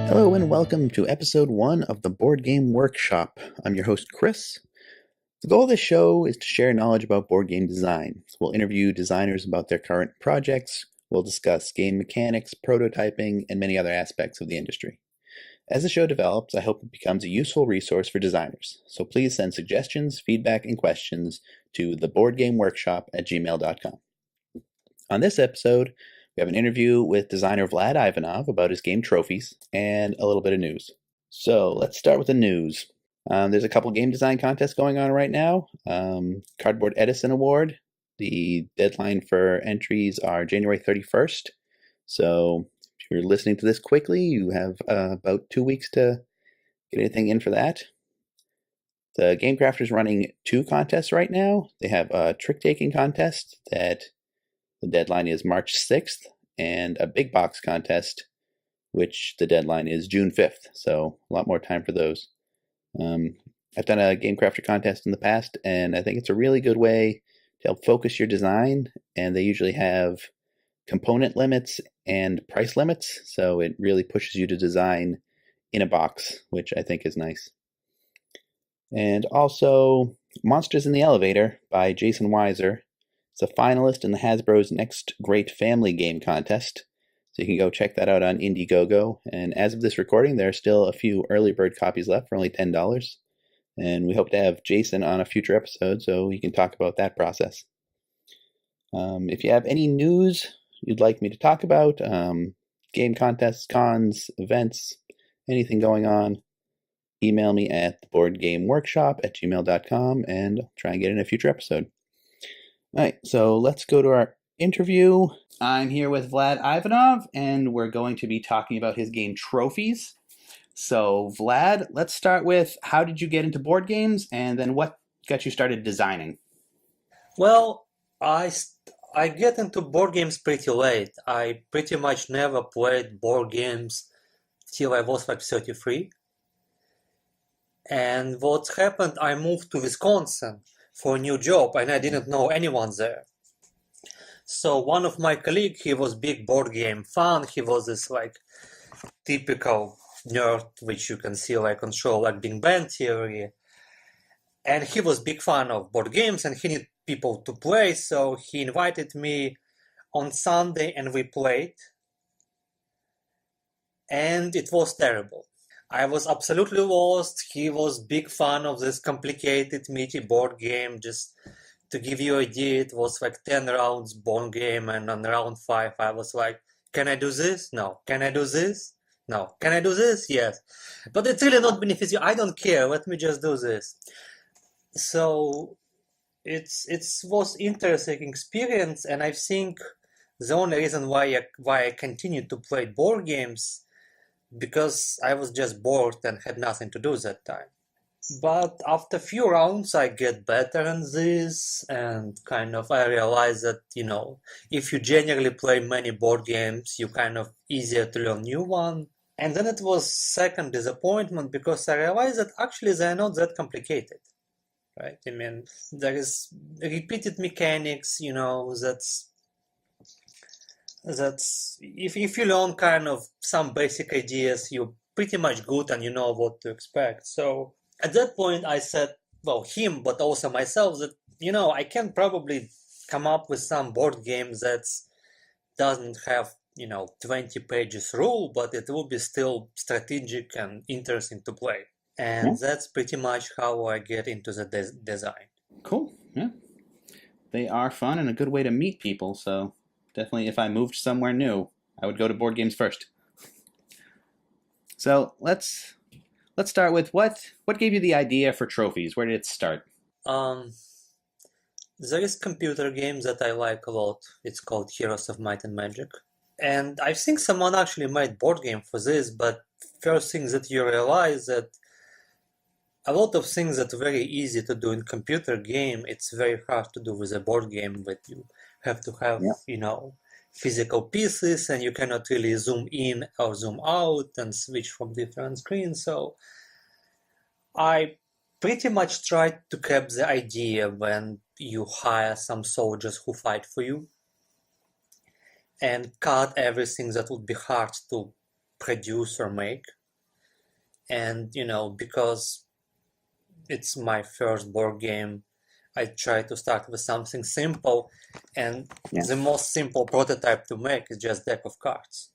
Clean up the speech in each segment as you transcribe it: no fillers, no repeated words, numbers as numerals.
Hello and welcome to episode 1 of the Board Game Workshop. I'm your host, Chris. The goal of this show is to share knowledge about board game design. So we'll interview designers about their current projects, we'll discuss game mechanics, prototyping, and many other aspects of the industry. As the show develops, I hope it becomes a useful resource for designers. So please send suggestions, feedback, and questions to theboardgameworkshop@gmail.com. On this episode, we have an interview with designer Vlad Ivanov about his game trophies and a little bit of news. So let's start with the news. There's a couple game design contests going on right now. Cardboard Edison Award. The deadline for entries are January 31st. So if you're listening to this quickly, you have about 2 weeks to get anything in for that. The Game Crafter is running 2 contests right now. They have a trick-taking contest that the deadline is March 6th, and a big box contest, which the deadline is June 5th. So a lot more time for those. I've done a Game Crafter contest in the past, and I think it's a really good way to help focus your design. And they usually have component limits and price limits, so it really pushes you to design in a box, which I think is nice. And also, Monsters in the Elevator by Jason Weiser. It's a finalist in the Hasbro's Next Great Family Game contest, so you can go check that out on Indiegogo. And as of this recording, there are still a few early bird copies left for only $10. And we hope to have Jason on a future episode so he can talk about that process. If you have any news you'd like me to talk about, game contests, cons, events, anything going on, email me at theboardgameworkshop@gmail.com and I'll try and get in a future episode. All right, so let's go to our interview. I'm here with Vlad Ivanov, and we're going to be talking about his game trophies. So, Vlad, let's start with how did you get into board games, and then what got you started designing? Well, I get into board games pretty late. I pretty much never played board games till I was like 33. And what happened, I moved to Wisconsin for a new job, and I didn't know anyone there. So one of my colleagues, he was big board game fan. He was this like typical nerd, which you can see like on show like Big Bang Theory. And he was big fan of board games, and he needed people to play. So he invited me on Sunday, and we played. And it was terrible. I was absolutely lost. He was big fan of this complicated, meaty board game. Just to give you an idea, it was like 10 rounds board game, and on round 5, I was like, can I do this? No. Can I do this? No. Can I do this? Yes. But it's really not beneficial. I don't care. Let me just do this. So it was interesting experience, and I think the only reason why I continued to play board games because I was just bored and had nothing to do that time. But after a few rounds, I get better in this, and kind of I realize that, if you generally play many board games, you kind of easier to learn new one. And then it was second disappointment because I realized that actually they're not that complicated, right? I mean, there is repeated mechanics, that's if you learn kind of some basic ideas, you're pretty much good and you know what to expect. So at that point I said, well, him, but also myself, that I can probably come up with some board game that doesn't have 20 pages rule, but it will be still strategic and interesting to play. And that's pretty much how I get into the design. Cool. Yeah, they are fun and a good way to meet people, so definitely, if I moved somewhere new, I would go to board games first. So let's start with what gave you the idea for trophies? Where did it start? There is computer game that I like a lot. It's called Heroes of Might and Magic. And I think someone actually made board game for this, but first thing that you realize that a lot of things that are very easy to do in computer game, it's very hard to do with a board game, but you have to have, physical pieces, and you cannot really zoom in or zoom out and switch from different screens. So I pretty much tried to keep the idea when you hire some soldiers who fight for you, and cut everything that would be hard to produce or make. And, because it's my first board game, I try to start with something simple. And the most simple prototype to make is just deck of cards.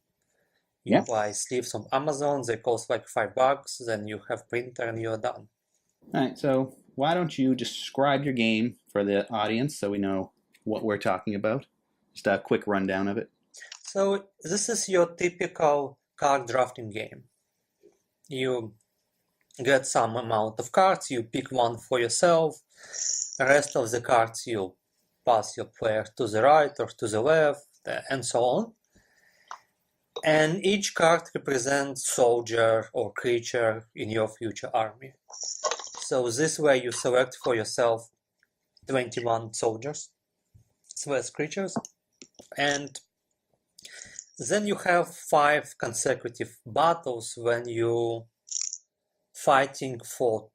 You buy sleeves on Amazon, they cost like $5, then you have printer and you're done. All right, so why don't you describe your game for the audience so we know what we're talking about? Just a quick rundown of it. So this is your typical card drafting game. You get some amount of cards, you pick one for yourself, the rest of the cards you pass your player to the right or to the left, and so on. And each card represents soldier or creature in your future army. So this way you select for yourself 21 soldiers, /creatures, and then you have 5 consecutive battles when you fighting for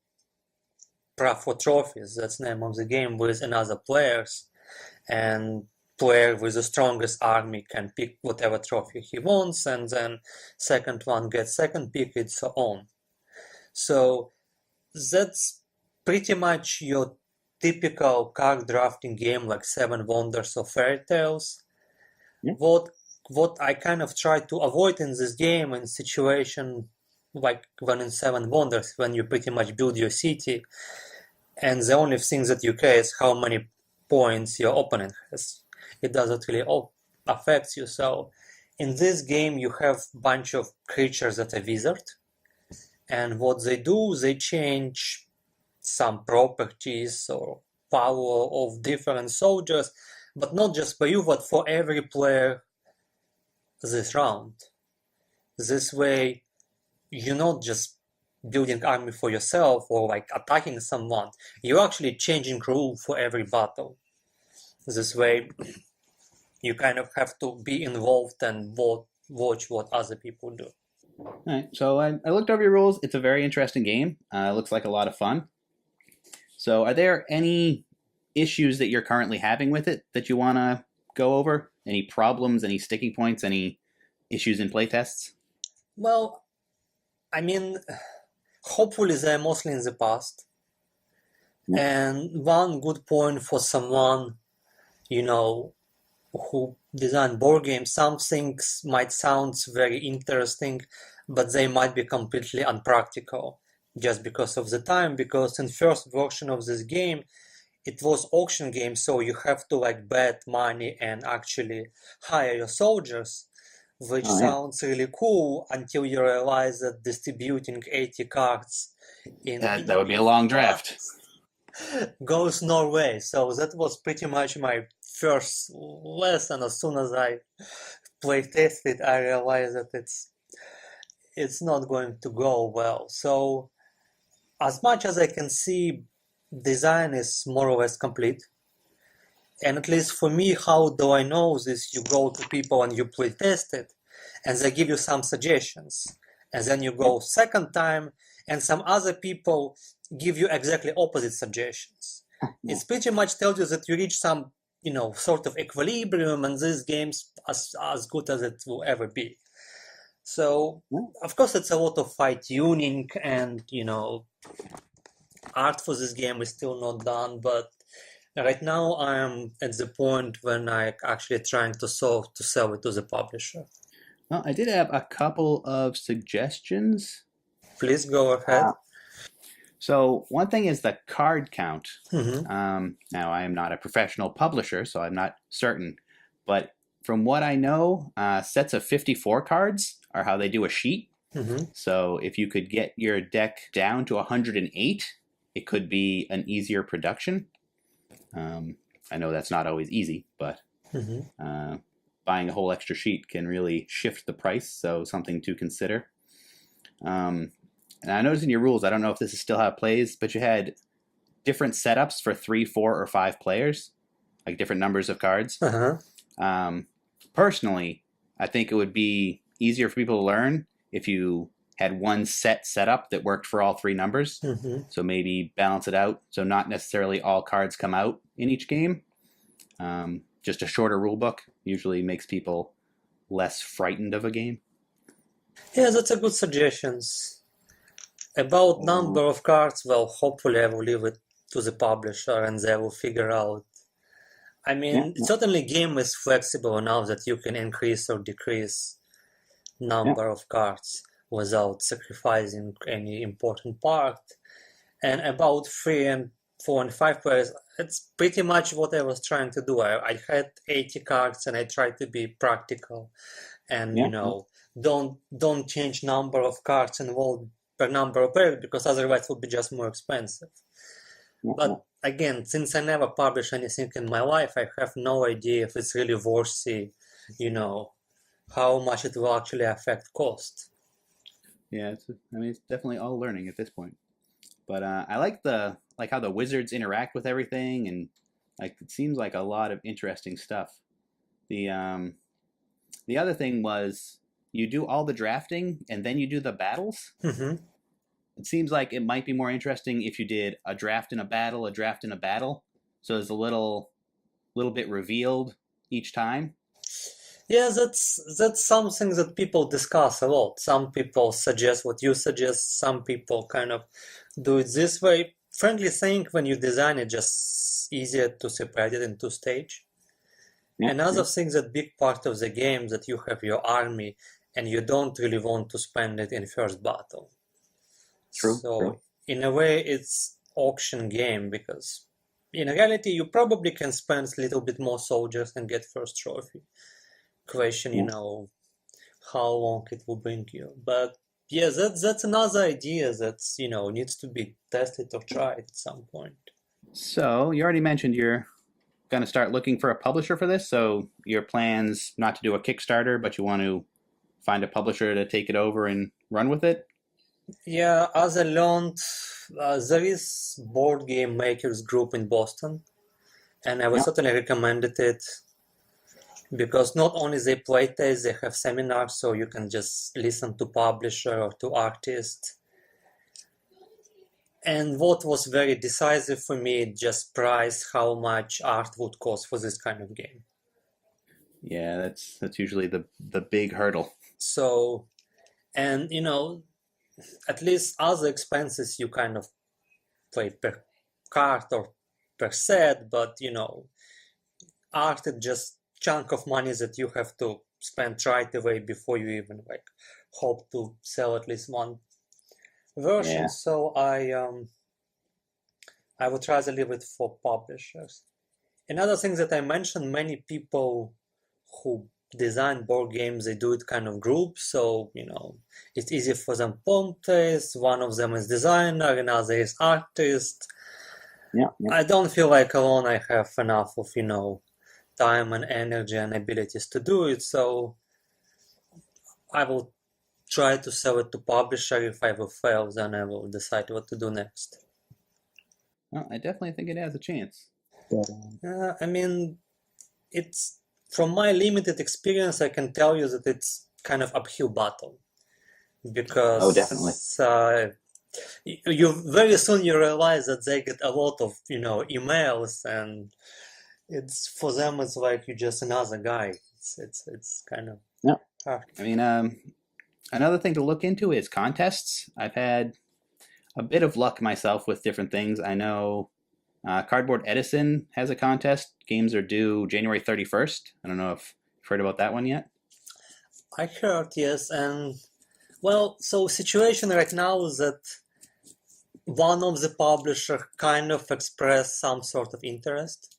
trophies. That's the name of the game, with another players, and player with the strongest army can pick whatever trophy he wants, and then second one gets second pick, and so on. So that's pretty much your typical card drafting game, like Seven Wonders of Fairy Tales. What I kind of try to avoid in this game, in situation like when in Seven Wonders, when you pretty much build your city, and the only thing that you care is how many points your opponent has. It doesn't really affect you. So in this game you have a bunch of creatures that are wizard, and what they do, they change some properties or power of different soldiers, but not just for you, but for every player this round. This way you're not just building army for yourself or like attacking someone, you're actually changing rule for every battle. This way you kind of have to be involved and watch what other people do. All right, so I looked over your rules. It's a very interesting game. It looks like a lot of fun. So are there any issues that you're currently having with it that you want to go over? Any problems, any sticking points, any issues in playtests? Well, I mean, hopefully they're mostly in the past. And one good point for someone, who design board games, some things might sound very interesting, but they might be completely unpractical just because of the time, because in first version of this game, it was auction game, so you have to like bet money and actually hire your soldiers, which sounds really cool until you realize that distributing 80 cards in that would be a long draft. Goes no way. So that was pretty much my first lesson. As soon as I play tested, I realized that it's not going to go well. So as much as I can see, design is more or less complete. And at least for me, how do I know this? You go to people and you play test it, and they give you some suggestions. And then you go second time, and some other people give you exactly opposite suggestions. It's pretty much tells you that you reach some, sort of equilibrium, and this game's as good as it will ever be. So, of course, it's a lot of fine-tuning, and, art for this game is still not done, but right now I am at the point when I'm actually trying to sell it to the publisher. Well, I did have a couple of suggestions. Please go ahead. So one thing is the card count. Mm-hmm. Now, I am not a professional publisher, so I'm not certain. But from what I know, sets of 54 cards are how they do a sheet. Mm-hmm. So if you could get your deck down to 108, it could be an easier production. I know that's not always easy, but buying a whole extra sheet can really shift the price, so something to consider. And I noticed in your rules, I don't know if this is still how it plays, but you had different setups for 3, 4, or 5 players, like different numbers of cards. Personally, I think it would be easier for people to learn if you had one set up that worked for all 3 numbers. So maybe balance it out, so not necessarily all cards come out in each game. Just a shorter rule book usually makes people less frightened of a game. Yeah, that's a good suggestions. About number of cards, well, hopefully I will leave it to the publisher and they will figure out. I Yeah, mean, yeah, certainly game is flexible enough that you can increase or decrease yeah, number of cards without sacrificing any important part. And about 3 and 4 and 5 players, it's pretty much what I was trying to do. I had 80 cards and I tried to be practical and yeah, don't change number of cards involved per number of players because otherwise it would be just more expensive. yeah, yeah. But again, since I never published anything in my life, I have no idea if it's really worthy, you know, how much it will actually affect cost. Yeah, I mean, it's definitely all learning at this point. But I like how the wizards interact with everything, and like it seems like a lot of interesting stuff. The um, the other thing was you do all the drafting and then you do the battles. Hmm. It seems like it might be more interesting if you did a draft and a battle, a draft and a battle. So there's a little bit revealed each time. Yeah, that's something that people discuss a lot. Some people suggest what you suggest, some people kind of do it this way. Frankly saying, when you design it, just easier to separate it into stage. Yeah, Another yeah, thing that big part of the game that you have your army and you don't really want to spend it in first battle. true, true. So in a way it's auction game because in reality you probably can spend a little bit more soldiers and get first trophy. Question, Yeah. how long it will bring you. But yeah, that's another idea that's needs to be tested or tried at some point. So you already mentioned you're going to start looking for a publisher for this. So your plans not to do a Kickstarter, but you want to find a publisher to take it over and run with it. Yeah, as I learned, there is board game makers group in Boston, and I would Yeah, certainly recommend it because not only they play test, they have seminars, so you can just listen to publisher or to artist. And what was very decisive for me, just price, how much art would cost for this kind of game. yeah, that's usually the big hurdle. So, and at least other expenses you kind of pay per card or per set, but art is just chunk of money that you have to spend right away before you even like hope to sell at least one version. Yeah, So I would rather leave it for publishers. Another thing that I mentioned, many people who design board games, they do it kind of group, so it's easy for them to test. One of them is designer, another is artist. yeah, yeah. I don't feel like alone I have enough of time and energy and abilities to do it, so I will try to sell it to publisher. If I will fail, then I will decide what to do next. Well, I definitely think it has a chance. But I mean, it's from my limited experience, I can tell you that it's kind of uphill battle oh, definitely. because you very soon you realize that they get a lot of emails, and it's for them it's like you're just another guy. It's kind of Yeah. hard. I mean, another thing to look into is contests. I've had a bit of luck myself with different things. I know Cardboard Edison has a contest. Games are due January 31st. I don't know if you've heard about that one yet. I heard, yes, and well, so situation right now is that one of the publisher kind of expressed some sort of interest.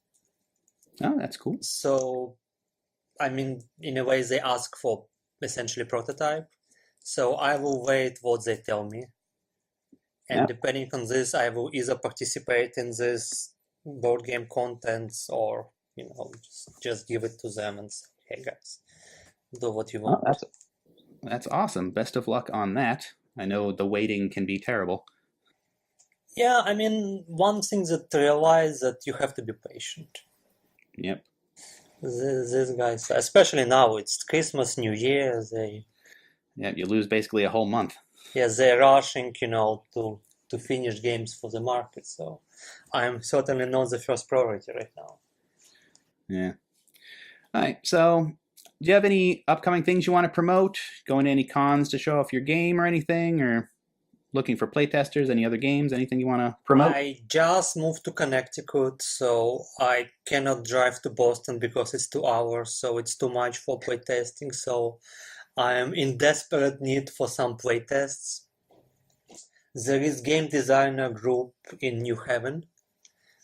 Oh, that's cool. So, I mean, in a way, they ask for essentially prototype. So I will wait what they tell me. And Yeah. depending on this, I will either participate in this board game contents or, just give it to them and say, hey guys, do what you Oh, want. that's awesome. Best of luck on that. I know the waiting can be terrible. Yeah, I mean, one thing that realize that you have to be patient. Yep. These guys, especially now, it's Christmas, New Year, Yep. You lose basically a whole month. they're rushing, to finish games for the market. So I'm certainly not the first priority right now. Yeah. All right. So do you have any upcoming things you want to promote? Going to any cons to show off your game or anything? Or looking for playtesters? Any other games? Anything you want to promote? I just moved to Connecticut, so I cannot drive to Boston because it's 2 hours, so it's too much for playtesting. So I am in desperate need for some playtests. There is game designer group in New Haven,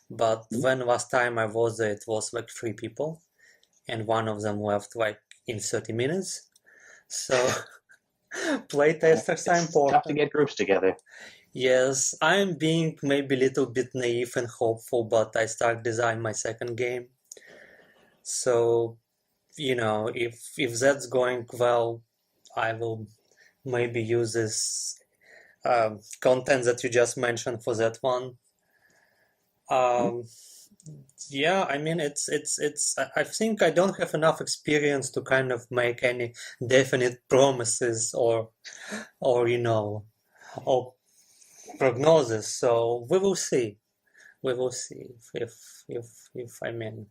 but when last time I was there, it was like 3 people, and one of them left like in 30 minutes. So playtesters are It's tough to important. get groups together. Yes, I'm being maybe a little bit naive and hopeful, but I start design my second game. So, if that's going well, I will maybe use this content that you just mentioned for that one. Um, yeah, I mean, I think I don't have enough experience to kind of make any definite promises or or prognosis. So we will see. We will see if I mean,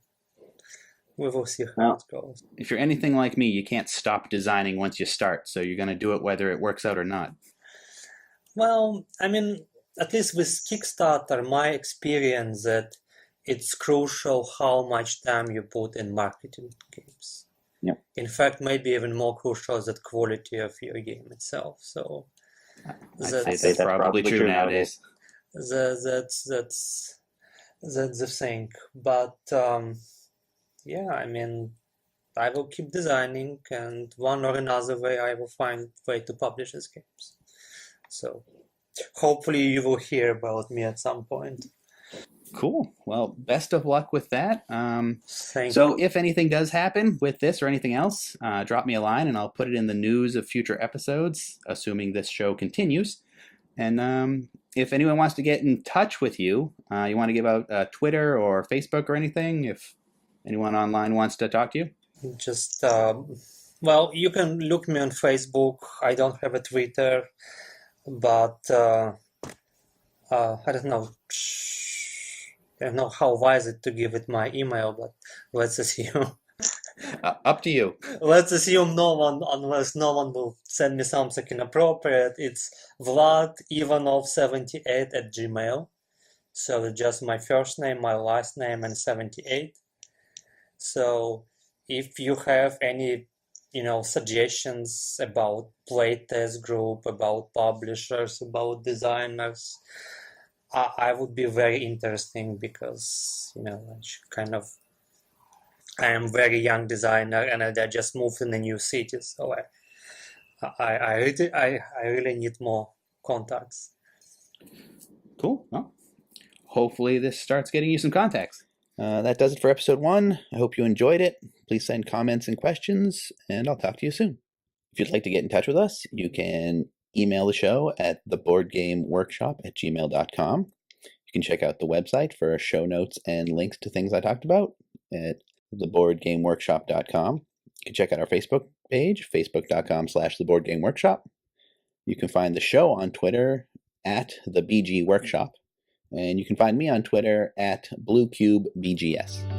we will see how Well, it goes. if you're anything like me, you can't stop designing once you start. So you're going to do it whether it works out or not. Well, I mean, at least with Kickstarter, my experience that it's crucial how much time you put in marketing games. Yep. In fact, maybe even more crucial is the quality of your game itself. So I'd say that's probably true nowadays. that's the thing. But yeah, I mean, I will keep designing, and one or another way, I will find a way to publish these games. So hopefully you will hear about me at some point. Cool. Well, best of luck with that. Thank So you. if anything does happen with this or anything else, drop me a line and I'll put it in the news of future episodes, assuming this show continues. And if anyone wants to get in touch with you, you want to give out Twitter or Facebook or anything, if anyone online wants to talk to you? Just well, you can look me on Facebook. I don't have a Twitter, but I don't know. I don't know how wise it to give it my email, but let's assume Up to you. let's assume no one, unless no one will send me something inappropriate. It's Vlad Ivanov 78 at Gmail. So it's just my first name, my last name, and 78. So if you have any, suggestions about playtest group, about publishers, about designers, I would be very interesting because, I am a very young designer and I just moved in a new city, so I really need more contacts. Cool. Well, hopefully this starts getting you some contacts. That does it for episode 1. I hope you enjoyed it. Please send comments and questions, and I'll talk to you soon. If you'd like to get in touch with us, you can email the show at theboardgameworkshop@gmail.com. You can check out the website for show notes and links to things I talked about at theboardgameworkshop.com. You can check out our Facebook page, facebook.com/theboardgameworkshop. You can find the show on Twitter at the BG Workshop. And you can find me on Twitter at BlueCubeBGS.